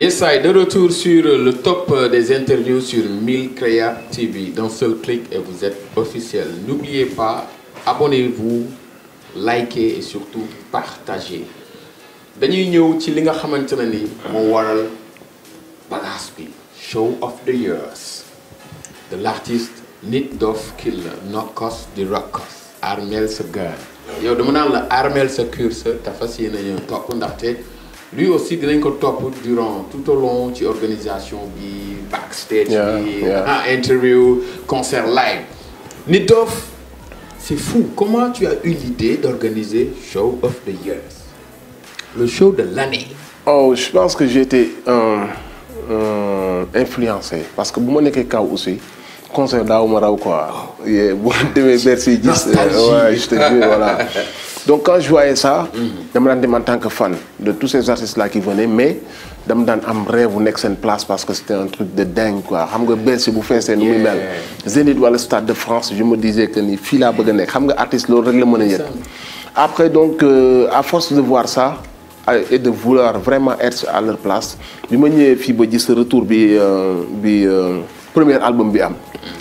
Yes, de retour sur le top des interviews sur 1000 Créa TV. D'un seul clic et vous êtes officiel. N'oubliez pas, abonnez-vous, likez et surtout partagez. Dañuy ñëw ci li nga xamante ne ni moo waral bagaas bi show of the years de l'artiste Nit Doff Killer Nokkos di Rokkos armel sa gun yow dama naan la armel sa curse te fas yéene ñëw topp ndaxte lui aussi dinañ ko topp durant tout au long ci organisation bi backstage bi interview concert live. Nit Doff, c'est fou, comment tu as eu l'idée d'organiser show of the years, le show de l'année? Oh, je pense que j'ai été influencé parce que bu ma nekkee kaw aussi concert daaw ma raw quoi. bu demee Bercy gis ouais, je te jure voilà. Donc quand je voyais ça, dama daan dem en tant que fan de tous ces artistes là qui venaient, mais dama daan am rêve bu nekk seen place parce que c'était un truc de dingue quoi. Xam nga Bercy bu feesee nu muy mel. Zénith wala Stade de France, je me disais que ni fii laa bëgg a nekk xam nga artiste loolu rek la mën a yëg. Après donc à force de voir ça et de vouloir vraiment être à leur place, bi ma ñëwee fii ba gis retour bi premier album bi am.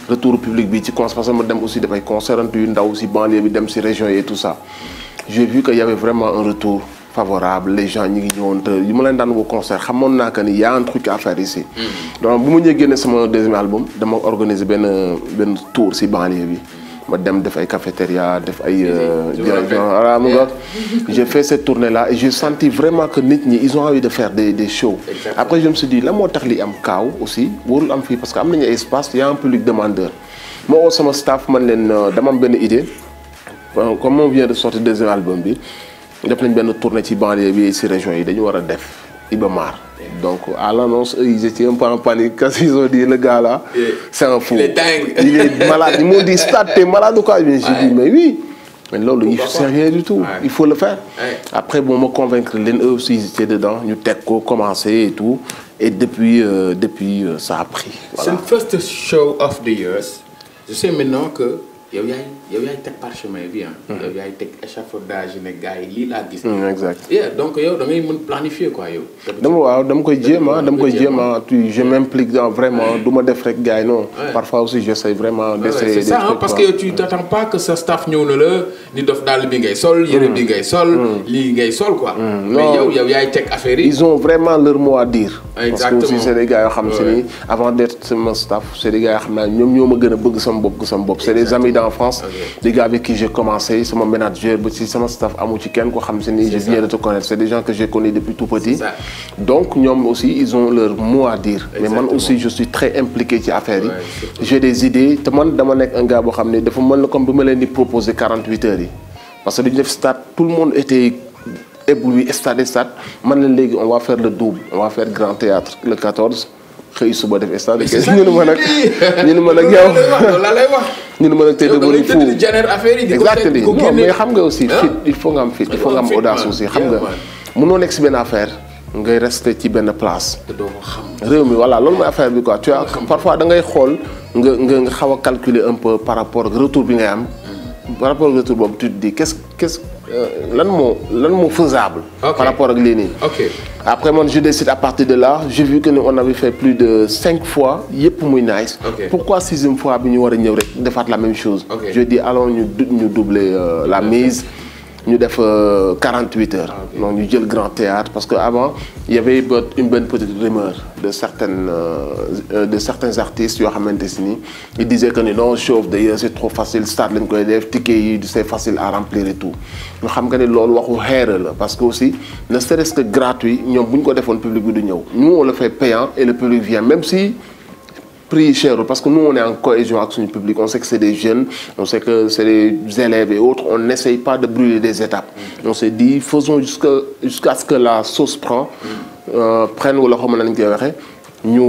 Retour public bi ci concert parce que ma dem aussi dafay concert yu ndaw si banlieue bi dem si région yi et tout ça. J'ai vu qu'il y avait vraiment un retour favorable, les gens ñi ngi ñëwoon te yi ma leen daan woo concert xamoon naa que ni y a un truc à faire ici. Donc bu ma ñëwee génne sama deuxième album dama organiser benn tour si banlieue bi. ma dem def ay cafétéria def ay voilà mu nga j'ai fait cette tournée là et j'ai senti vraiment que nit ñi ils ont envie de faire des shows. Après je me suis dit la moo tax li am kaaw aussi warul am fii parce que am nañu espace y a un public demandeur. ma woo sama staff man leen dama am benn idée comme on vient de sortir deuxième album bi def nañ benn tournée ci banlieue bi ci région yi dañu war a def Iba Mar. Donc à l'annonce ils étaient un peu en panique quand ils ont dit le gars là c'est un fou, il est malade, ils m'ont dit Stade t'es malade ou quoi? J'ai dit mais oui, mais loolu c'est rien du tout, il faut le faire. Après bon me convaincre leen eux aussi ils étaient dedans ñu teg ko commencer et tout et depuis ça a pris. Voilà. C'est le first show of the years. Je sais maintenant que yow yaay teg parchemin bi yow yaay teg échafaudage yi ne gars yi lii laa gis. Exact. Donc yow da ngay mën planifier quoi yow. dama koy jéem je m'implique dans vraiment du ma def rek gars yi non. Parfois aussi j'essaie vraiment d'essayer. C'est ça parce que tu t'attends pas que sa staff ñëw na la Nit Doff daal bi ngay sol yére bi ngay sol lii ngay sol quoi. Mais yow yaay teg affaire yi. Ils ont vraiment leur mot à dire. Exactement. Parce que aussi c'est des gars yoo xam si ni avant d'être sama staff c'est des gars yoo xam ne ñoom ñoo ma gën a bëgg sama bopp c'est des amis en France, des gars avec qui j'ai commencé, c'est mon manager, c'est mon staff, je viens de te connaître, c'est des gens que j'ai connus depuis tout petit. Donc, ñoom aussi, ils ont leur mot à dire. Exactement. Mais moi aussi, je suis très impliqué ci affaire yi. J'ai des idées. Te man dama nekk un gars boo xam ne dafa mën la comme bi ma leen di proposer 48 heures yi. Parce que duñu def stade, tout le monde était ébloui, stade. Man leen léegi on va faire le double, on va faire Grand Théâtre le 14. xëy suba def stade ñu ne ma nag yow ñu ne ma nag tey dëgg ñu fou exactement non mais xam nga aussi fit il faut nga am fit il faut nga am audace aussi xam nga mënoo nekk si benn affaire ngay rester ci benn place réew mi voilà loolu mooy affaire bi quoi tu vois parfois da ngay xool nga xaw a calculer un peu par rapport ak retour bi ngay am par rapport ak retour boobu tu te dis qu'est-ce lan moo faisable par rapport ak lii nii. Après moi je décide à partir de là j'ai vu que on avait fait plus de 5 fois yëpp muy nice. Pourquoi 6e fois bi ñu war a ñëw rek defaat la même chose. Je dis allons ñu doubler la mise ñu def 48 heures. Donc ñu jël Grand Théâtre parce que avant il y avait une bonne petite rumeur de certains artistes yoo xamante si ni ils disaient que non show of the year c'est trop facile stade lañ koy def ticket yi c'est facile à remplir et tout ñu xam nga ne loolu waxu xeere la parce que aussi ne serait-ce que gratuit ñoom bu ñu ko defoon public bi du ñëw nous on le fait payant et le public vient même si prix cher parce que nous on est en cohésion avec suñu public on sait que c'est des jeunes on sait que c'est des élèves et autres on n'essaye pas de brûler des étapes on s'est dit faisons jusqu'à ce que la sauce prenne wala xam nañ koy waxee ñu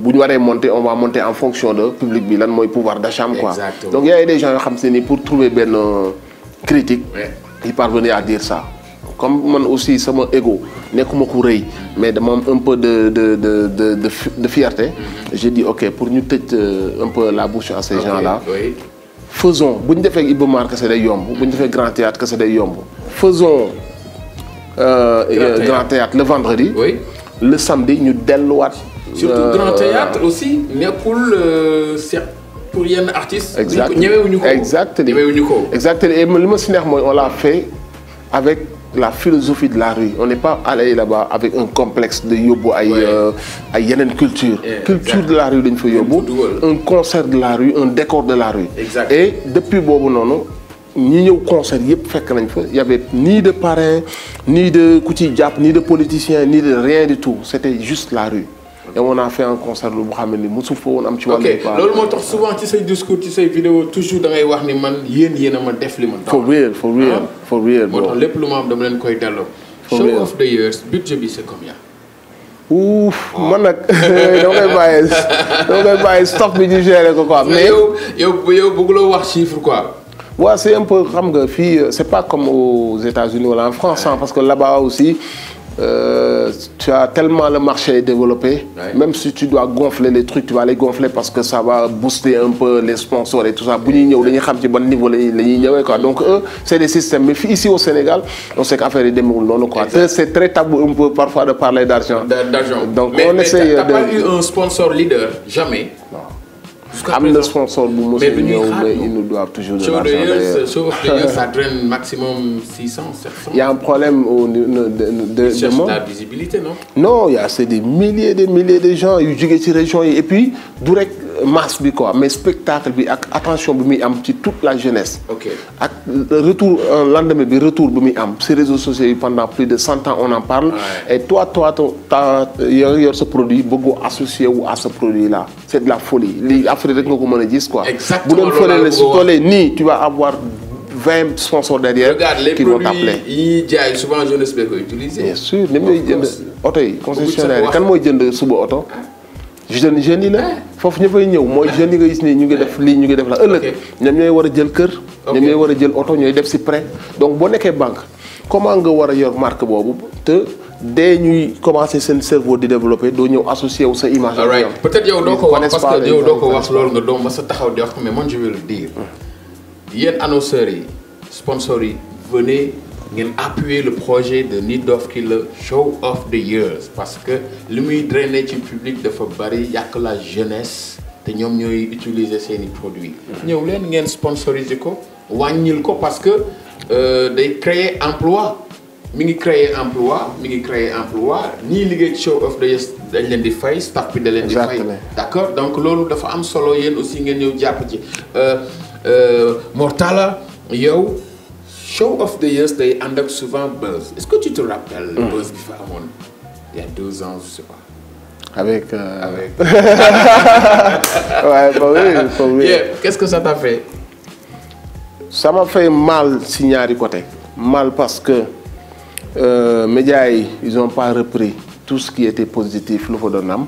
bu ñu waree monter on va monter en fonction de public bi lan mooy pouvoir d'achat quoi. Donc il y a des gens yoo xam se ni pour trouver benn critique ils parvenaient à dire ça. Comme man aussi sama ego nekkuma ku rëy mais dama am un peu de fierté. J'ai dit ok pour ñu tëj un peu la bouche à ces gens-là. Faisons bu ñu defee Iba Mar kese day yomb bu ñu defee Grand Théâtre kese day yomb. Faisons Grand Théâtre le vendredi. le samedi ñu delluwaat. surtout grand théâtre aussi nekkul pour yenn artistes. exactement ñëwewuñu ko. exactement et li ma si neex mooy on l'a fait avec la philosophie de la rue on n'est pas allé là-bas avec un complexe de yóbbu ay yeneen culture de la rue dañ fa yóbbu un concert de la rue un décor de la rue. et depuis boobu noonu. ñi ñëw concert yëpp fekk nañ fa y avait ni de parrain ni de ku ciy jàpp ni de politicien ni de rien du tout c'était juste la rue et on a fait un concert lu boo xam ne ni mosu fa woon am ci wàllu. ok loolu moo tax souvent ci say discours ci say vidéo toujours da ngay wax ni man yéen a ma def li ma. for real moo tax lépp lu ma am dama leen koy delloo. show of the years budget bi c'est combien. ouf man nag dama koy bàyyi stop bi ñu gérer ko quoi. mais yow bëgguloo wax chiffre quoi. Ouais, c'est un peu xam nga fii c'est pas comme aux États-Unis wala en France parce que là-bas aussi tu as tellement le marché développé. Même si tu dois gonfler les trucs tu vas les gonfler parce que ça va booster un peu les sponsors et tout ça bu ñuy ñëw dañuy xam ci ban niveau la ñuy ñëwee quoi donc eux c'est des systèmes mais ici au Sénégal on sait qu'affaire yi demeewul noonu quoi. C'est très tabou un peu parfois de parler d'argent. Donc on essaye de. Mais t'as pas eu un sponsor leader jamais. Non. am na sponsor bu mos a ñëw mais ils nous doivent toujours de l'argent. Show of the year ça draine maximum 600 700. Il y a un problème au niveau de la visibilité non. Non c'est des milliers de gens yu jógee ci région yi et puis du rek masse bi quoi mais spectacle bi ak attention bi muy am ci toute la jeunesse. ok ak retour lendemain bi retour bi muy am ces réseaux sociaux yi pendant plus de 100 ans on en parle. et toi yor sa produit bëggoo associé wu à ce produit là c'est de la folie lii après rek nga ko mën a gis quoi. exactement bu doon fële su tollee nii tu vas avoir 20 sponsors derrière. qui vont t'appeler. Regarde les produits yi jaay souvent jeunesse bi koy utiliser. bien sûr ni muy jënd oto yi concessionnaire kan mooy jënd suba oto. jeunes yi la foofu ñu fay ñëw mooy jeunes yi nga gis ni ñu ngi def lii ñu ngi def la ëllëg ñoom ñooy war a jël kër ñoom ñooy war a jël oto ñooy def si prêt donc boo nekkee banque comment nga war a yor marque boobu te dès ñuy commencer seen cerveau di développer doo ñëw associé wu sa image. peut-être yow doo ko wax parce que yow doo ko wax loolu nga doom ba sa taxaw di wax mais moi je vais le dire yéen annonceurs yi sponsors yi venez ngeen appuyer le projet de Nit Doff ki la show of the years parce que li muy drainer ci public dafa bari yàq la jeunesse te ñoom ñooy utiliser seeni produits. ñëw leen ngeen sponsoriser ko wàññil ko parce que day créer emploi mi ngi créer emploi ñii liggéey ci show of the years dañ leen di fay staff bi da leen di fay. d'accord donc loolu dafa am solo yéen aussi ngeen ñëw jàpp ci Mortalla yow. show of the years day ànd ak souvent buzz est-ce que tu te rappelles. buzz bi fa amoon il y a 2 ans je sais pas. avec. ouais pour oui. Qu'est-ce que ça t'a fait. Ça m'a fait mal si ñaari côté. Mal parce que médias yi ils ont pas repris tout ce qui était positif lu fa doon am.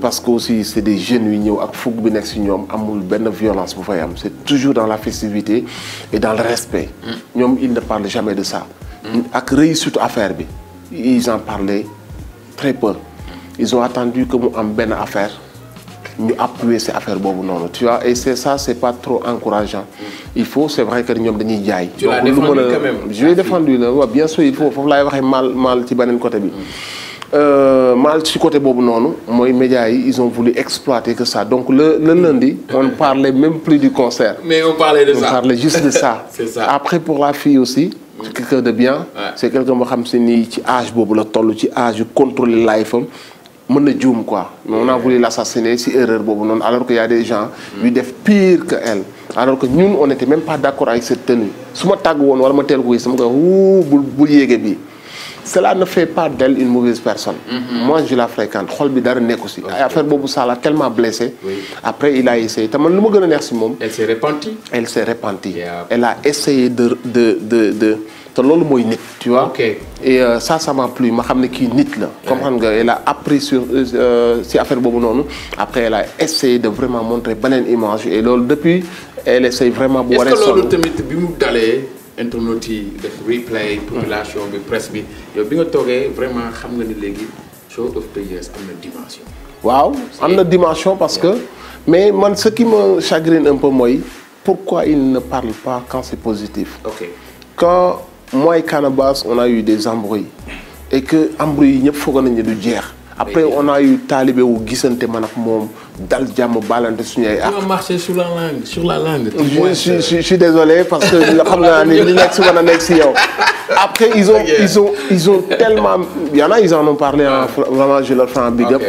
Parce que aussi c'est des jeunes yu ñëw ak fukk bi nekk ci ñoom amul benn violence bu fay am c'est toujours dans la festivité et dans le respect. ñoom ils ne parlent jamais de ça. ak réussite affaire bi ils en parlaient très peu. ils ont attendu que mu am benn affaire ñu appuyer ci affaire boobu noonu tu vois et c'est ça c'est pas trop encourageant. il faut c'est vrai que ñoom dañuy jaay. tu l'as défendu quand même. je l'ai défendu la waaw bien sûr il faut foofu laay waxee mal ci beneen côté bi. mal ci côté boobu noonu mooy médias yi ils ont voulu exploiter que ça donc le lundi on ne parlait même plus du concert. mais on parlait de ça. On parlait juste de ça. C'est ça. Après pour la fille aussi. c'est quelqu'un de bien. c'est quelqu'un boo xam si ni ci âge boobu la toll ci âge yu contrôler life am mën na juum quoi. mais on a voulu l'assassiner ci erreur boobu noonu alors que y a des gens. yu def pire que elle. alors que ñun on n'était même pas d'accord avec cette tenue su ma tàgg woon wala ma teel ko gis sama ko bul yéege bi. Cela ne fait pas d'elle une mauvaise personne. Moi je la fréquente xol bi dara nekku si. affaire boobu ça l'a tellement blessé. Après il a essayé te man lu ma gën a neex si moom. Elle s'est repentie. Elle s'est repentie. Elle a essayé de te loolu mooy nit. tu vois. et ça m'a plu ma xam ne kii nit la. comprendre nga elle a appris sur si affaire boobu noonu. après elle a essayé de vraiment montrer beneen image et loolu depuis elle essaye vraiment. bu waree est-ce que loolu tamit bi mu dalee. internautes yi def replay population bi presse bi yow bi nga toogee vraiment xam nga ni léegi show of the years am na dimension. waaw am na dimension parce que mais man ce qui me chagrine un peu mooy pourquoi il ne parle pas quand c'est positif. ok quand moi et Canabasse on a eu des embrouilles et que embrouille yi ñëpp foog nañu du jeex. Après on a eu talibé wu gisante man ak moom dal jàmm balante suñu ay. Tu as marché sur la langue. Je suis désolé parce que xam nga ni li nekk si mën a nekk si yow. Après ils ont tellement, il y en a ils en ont parlé en vraiment je leur fais un big up.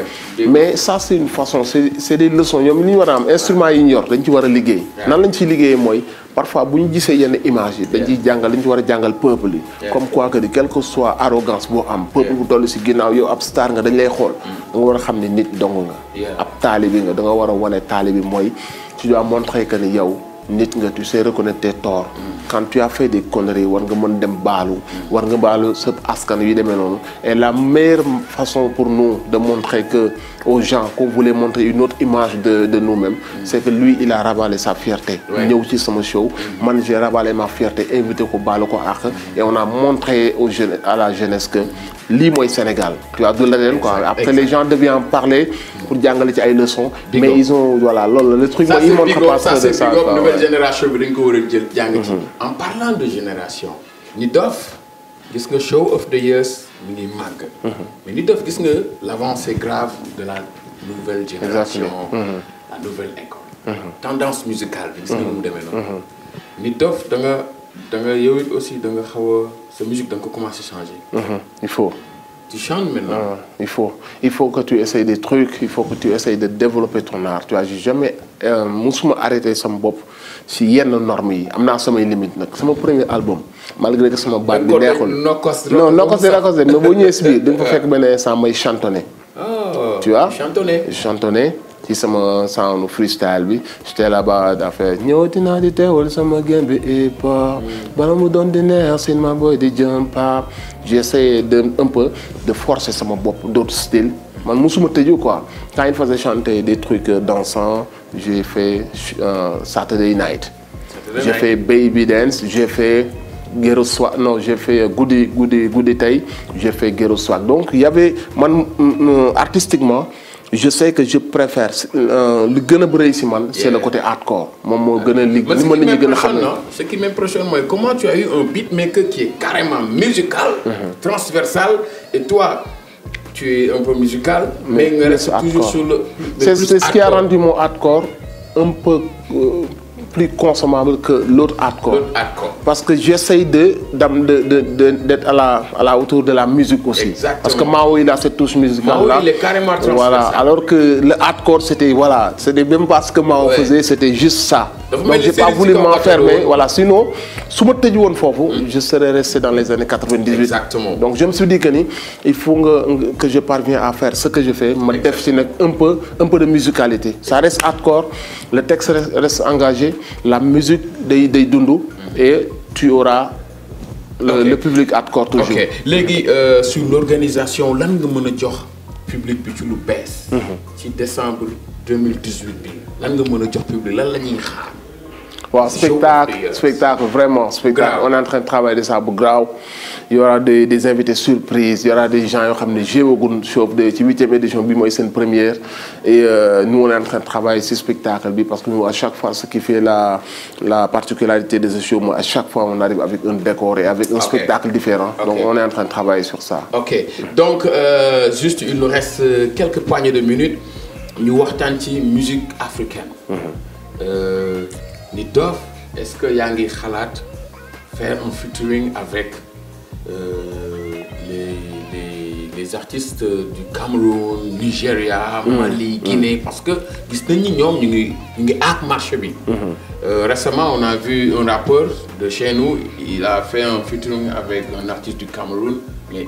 Mais ça c'est une façon c'est des leçons ñoom li ñu war a am instruments yi ñu yor dañ ci war a liggéey. nan lañ ciy liggéeyee mooy parfois bu ñu gisee yenn images yi dañ ciy jàngal dañ ci war a jàngal peuple yi. comme quoi que quelle que soit arrogance boo am. peuple bu toll si ginnaaw yow ab star nga dañ lay xool. da nga war a xam ne nit dong nga. ab taalibi nga da nga war a wane taalibi mooy tu dois montrer que ni yow nit nga tu sais reconnaître tes torts. quand tu as fait des conneries war nga mën dem baalu. war nga baalu sa askan yu demee noonu. et la meilleure façon pour nous de montrer que aux gens qu'on voulait montrer une autre image de nous-mêmes. c'est que lui il a ravalé sa fierté. ñëw ci sama show. man j'ai ravalé ma fierté invité ko baalu ko àq. et on a montré aux jeunes à la jeunesse que lii mooy Sénégal. tu vois de leneen quoi après les gens deviennent parler pour jàngale ci ay leçons. mais ils ont voilà loolu le truc. ça c'est big up ça c'est big up nouvelle génération bi dañ ko war a jël jàng ci. en parlant de génération. Nit Doff gis nga show of the years mi ngi màgg. mais Nit Doff gis nga l'avancée grave de la nouvelle génération. la nouvelle école. tendance musicale bi gis nga nu mu demee noonu. Nit Doff da nga yow it aussi da nga xaw a sa musique da nga ko commencé changer. il faut. Tu chantes maintenant. Il faut que tu essayes des trucs, il faut que tu essayes de développer ton art. Tu vois, j'ai jamais musuma arrêté sama bopp si yenn normes yi am naa samay limites nag sama premier album malgré que sama baat bi neexul. non nokos de mais boo ñëwee si biir da nga fa fekk benn instant may chantonné. tu vois chantonné ci sama sound freestyle bi j'étais là-bas d'affaire ñëwati naa di teewal sama game bi hip hop bala mu doon di neex sin ma boy di jump up j'ai essayé un peu de forcer sama bopp d'autres styles man musuma tëju quoi quand il faisait chanter des trucs dansants j'ai fait Saturday Night j'ai fait Baby Dance j'ai fait Ghetto Swag non j'ai fait Goody Tay j'ai fait Ghetto Swag donc il y avait man artistiquement je sais que je préfère lu gën a bëri si man c'est le côté hardcore moom moo gën a li ma nit ñi gën a xam ne ce qui m'impressionne mooy comment tu as eu un beatmaker qui est carrément musical transversal et toi tu es un peu musical mais nga restes toujours sur le c'est ce qui a rendu mon hardcore un peu plus consommable que l'autre hardcore. Parce que j'essaye d'être à la hauteur de la musique aussi. Exactement. Parce que Mao il a cette touche musicale là. Mao il est carrément transversal. Voilà. Alors que le hardcore c'était voilà, c'était même pas ce que Mao faisait, c'était juste ça. Donc j'ai pas voulu m'enfermer. Voilà, sinon su ma tëju woon foofu, je serais resté dans les années 98. Exactement. Donc je me suis dit que ni il faut que je parvienne à faire ce que je fais, ma def ci nag un peu de musicalité. Ça reste hardcore, le texte reste engagé. La musique day dund et tu auras le public hardcore toujours. Ok léegi sur l'organisation lan nga mën a jox public bi ci lu bees. ci décembre 2018 bi lan nga mën a jox public lan la ñuy xaar. waaw spectacle vraiment spectacle on est en train de travailler de ça bu graaw. Il y aura des invités surprises il y aura des gens yoo xam ne jéewagun show de ci 8e édition bi mooy seen première et nous on est en train de travailler ci spectacle bi parce que nous à chaque fois ce qui fait la particularité de ce show moi à chaque fois on arrive avec un décor et avec un spectacle différent donc on est en train de travailler sur ça. Ok donc juste il nous reste quelques poignées de minutes ñu waxtaan ci musique africaine. Nit Doff est-ce que yaa ngi xalaat faire un featuring avec les artistes du Cameroun, Nigeria, Mali, Guinée parce que gis nañ ni ñoom ñu ngi aak marché bi. Récemment on a vu un rappeur de chez nous il a fait un featuring avec un artiste du Cameroun mais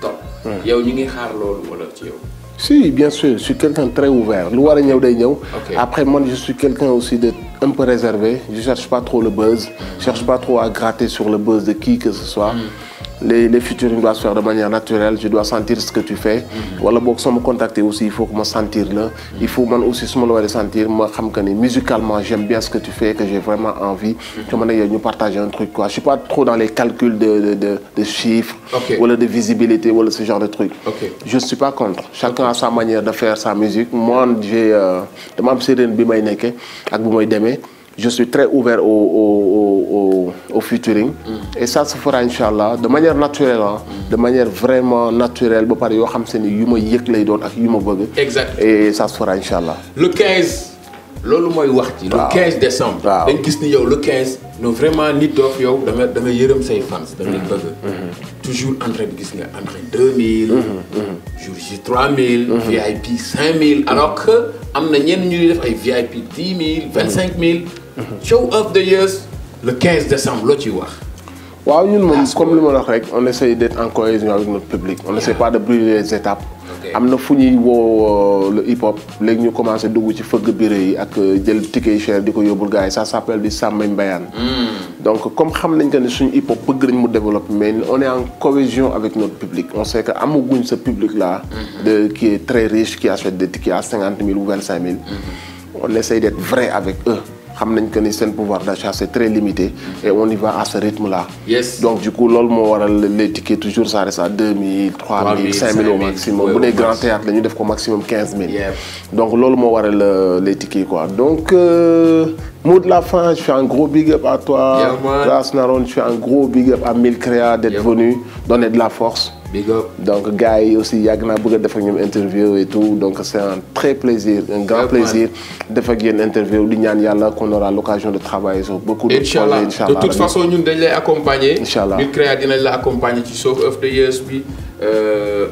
top. yow ñu ngi xaar loolu wala ci yow. Si, bien sûr, je suis quelqu'un de très ouvert. Lu war a ñëw day ñëw. Après, moi, je suis quelqu'un aussi de un peu réservé. Je cherche pas trop le buzz. Je cherche pas trop à gratter sur le buzz de qui que ce soit. Les featuring doivent se faire de manière naturelle. Je dois sentir ce que tu fais. Wala boog soo ma contacter aussi, il faut que ma sentir la. Il faut man aussi su ma la war a sentir ma xam que ni musicalement j'aime bien ce que tu fais, que j'ai vraiment envie. Que man ak yow ñu partager un truc quoi. Je suis pas trop dans les calculs de chiffres. Wala de visibilité wala ce genre de truc. Je suis pas contre. Chacun a sa manière de faire sa musique. Moi j'ai dama am séréen bi may nekkee ak bu may demee. je suis très ouvert au featuring. Et ça se fera inchallah de manière naturelle de manière vraiment naturelle ba pare yoo xam se ni yu ma yëg lay doon ak yu ma bëgg. exact et ça se fera inchallah. le 15 loolu mooy wax ci. le 15 décembre. waaw dañ gis ni yow le 15. non vraiment Nit Doff yow da nga yërëm say fans. da nga leen bëgg. toujours en train de gis nga entre 2000. jour J 3000. VIP 5000. alors que am na ñenn ñu def ay VIP 10 000 25 000. show of the years le 15 décembre loo ciy wax. waaw ñun moom comme li ma wax rek on essaie d'être en cohésion avec notre public. on essaie pas de brûler les étapes. am na fu ñuy woo le hip hop léegi ñu commencé dugg ci fëgg bureau yi ak jël ticket cher di ko yóbbul gars yi ça s'appelle di sàmmay mbayaan. donc comme xam nañ que ne suñu hip hop bëgg nañ mu développer mais on est en cohésion avec notre public on sait que amaguñ ce public là. qui est très riche qui achète des tickets à 50 000 ou 25 000. on essaie d'être vrai avec eux. xam nañ que ni seen pouvoir d'achat c'est très limité et on y va à ce rythme-là. Yes. donc du coup loolu moo waral les tickets toujours ça reste à 2000 3000 5000 au maximum bu dee grand théâtre la ñu def ko maximum 15 000. donc loolu moo waral les tickets quoi donc mot de la fin je fais un gros big up à toi. Classe Naron je fais un gros big up à Mille Créa d'être venu donner de la force. Big up. donc gars yi aussi yàgg naa bëgg a def ak ñoom interview et tout donc c'est un très plaisir un grand plaisir def ak yéen interview di ñaan yàlla qu'on aura l'occasion de travailler sur beaucoup de projets inchallah de toute façon ñun dañ lay accompagner. inchallah Mille Créa dinañ la accompagner ci Show of the Years bi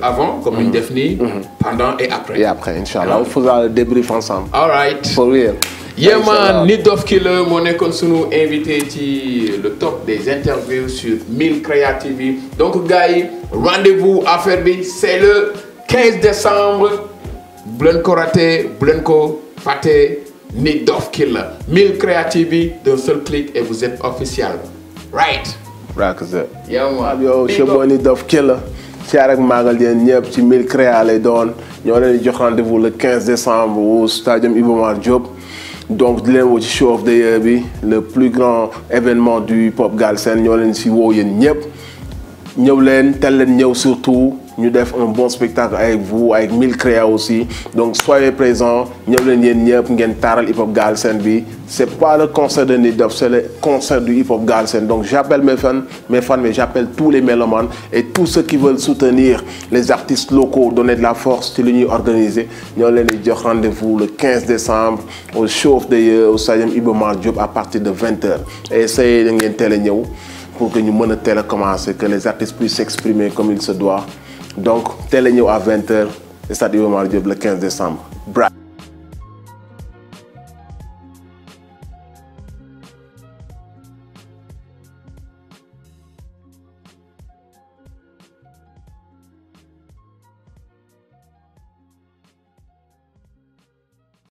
avant comme ni ñu def nii. pendant et après. et après inchallah on fera le débrief ensemble. all right. for real. Yeah man, Nit Doff Killer moo nekkoon sunu invité ci le top des interviews sur Mille Créa TV donc gars yi rendez-vous affaire bi c'est le 15 décembre bu leen ko raté bu leen ko fàtte Nit Doff Killer Mille Créa TV d'un seul clic et vous êtes officiel right. yeah man yow c'est bon Nit Doff Killer. ci rek maagal yéen ñëpp ci Mille Créa lay doon ñoo leen di jox rendez-vous le 15 décembre au stadium Iba Mar Diop. donc di leen woo ci Show of the Year bi le plus grand événement du hip hop Galsen ñoo leen si woo yéen ñëpp ñëw leen tel leen ñëw surtout ñu def un bon spectacle avec vous avec Mille Créa aussi donc soyez présents ñëw leen yéen ñëpp ngeen taaral hip hop Galsen bi c'est pas le concert de Nit Doff c'est le concert du hip hop Galsen donc j'appelle mes fans mais j'appelle tous les mélomanes et tous ceux qui veulent soutenir les artistes locaux donner de la force ci li ñuy organiser ñoo leen di jox rendez-vous le 15 décembre au Show of the Year au stadium Iba Mar Diop à partir de 20h et essayez da ngeen teel a ñëw pour que ñu mën a teel a commencer que les artistes puissent s'exprimer comme il se doit donc teel a ñëw à 20h stade Iba Mar Diop le 15 décembre.